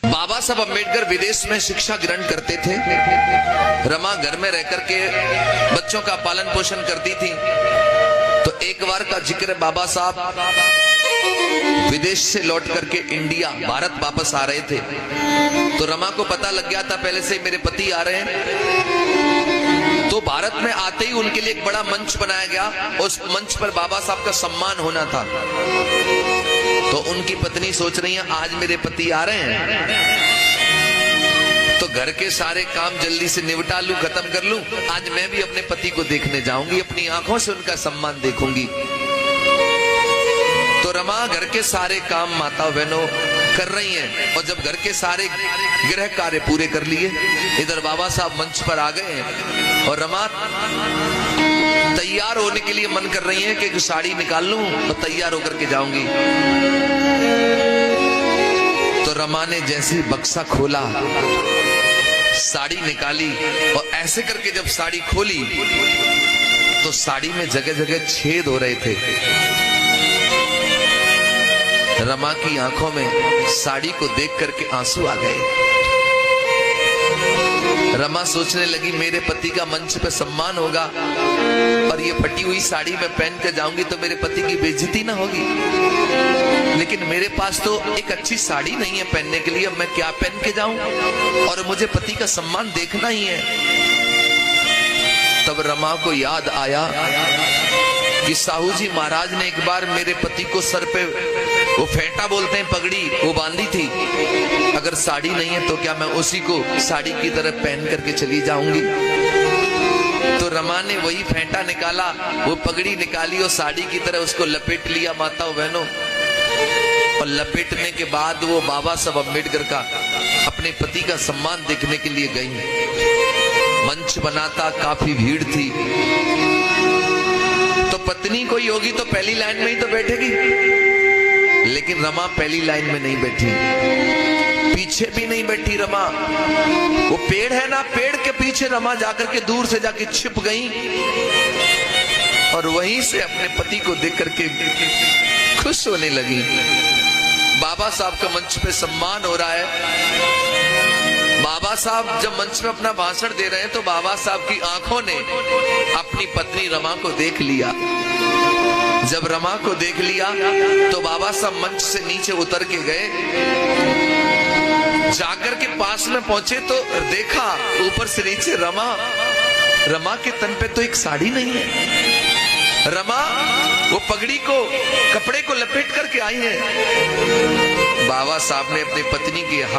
बाबा साहब अम्बेडकर विदेश में शिक्षा ग्रहण करते थे। रमा घर में रह करके बच्चों का पालन पोषण करती थी। तो एक बार का जिक्र, बाबा साहब विदेश से लौट करके इंडिया भारत वापस आ रहे थे। तो रमा को पता लग गया था पहले से मेरे पति आ रहे हैं। तो भारत में आते ही उनके लिए एक बड़ा मंच बनाया गया। उस मंच पर बाबा साहब का सम्मान होना था। तो उनकी पत्नी सोच रही है आज मेरे पति आ रहे हैं तो घर के सारे काम जल्दी से निपटा लूं, खत्म कर लूं। आज मैं भी अपने पति को देखने जाऊंगी, अपनी आंखों से उनका सम्मान देखूंगी। तो रमा घर के सारे काम माता बहनों कर रही हैं। और जब घर के सारे गृह कार्य पूरे कर लिए, इधर बाबा साहब मंच पर आ गए हैं और रमा तैयार होने के लिए मन कर रही है कि एक साड़ी निकाल लूं और तैयार होकर के जाऊंगी। तो रमा ने जैसे बक्सा खोला, साड़ी निकाली और ऐसे करके जब साड़ी खोली तो साड़ी में जगह जगह छेद हो रहे थे। रमा की आंखों में साड़ी को देख करके आंसू आ गए। रमा सोचने लगी मेरे पति का मंच पे सम्मान होगा और ये फटी हुई साड़ी मैं पहन कर जाऊंगी तो मेरे पति की बेइज्जती ना होगी। लेकिन मेरे पास तो एक अच्छी साड़ी नहीं है पहनने के लिए, अब मैं क्या पहन के जाऊं और मुझे पति का सम्मान देखना ही है। तब रमा को याद आया कि साहू जी महाराज ने एक बार मेरे पति को सर पे वो फेंटा बोलते हैं पगड़ी, वो बांधी थी। अगर साड़ी नहीं है तो क्या मैं उसी को साड़ी की तरह पहन करके चली जाऊंगी। तो रमा ने वही फेंटा निकाला, वो पगड़ी निकाली और साड़ी की तरह उसको लपेट लिया माताओं बहनों। और लपेटने के बाद वो बाबा साहब अम्बेडकर का अपने पति का सम्मान देखने के लिए गई। मंच बना था, काफी भीड़ थी। तो पत्नी कोई होगी तो पहली लाइन में ही तो बैठेगी, लेकिन रमा पहली लाइन में नहीं बैठी, पीछे भी नहीं बैठी रमा। वो पेड़ है ना, पेड़ के पीछे रमा जाकर के दूर से जाके छिप गई और वहीं से अपने पति को देख करके खुश होने लगी। बाबा साहब का मंच पे सम्मान हो रहा है। बाबा साहब जब मंच में अपना भाषण दे रहे हैं तो बाबा साहब की आंखों ने अपनी पत्नी रमा को देख लिया। जब रमा को देख लिया तो बाबा साहब मंच से नीचे उतर के गए, जाकर के पास में पहुंचे तो देखा ऊपर से नीचे रमा के तन पे तो एक साड़ी नहीं है। रमा वो पगड़ी को, कपड़े को लपेट करके आई है। बाबा साहब ने अपनी पत्नी के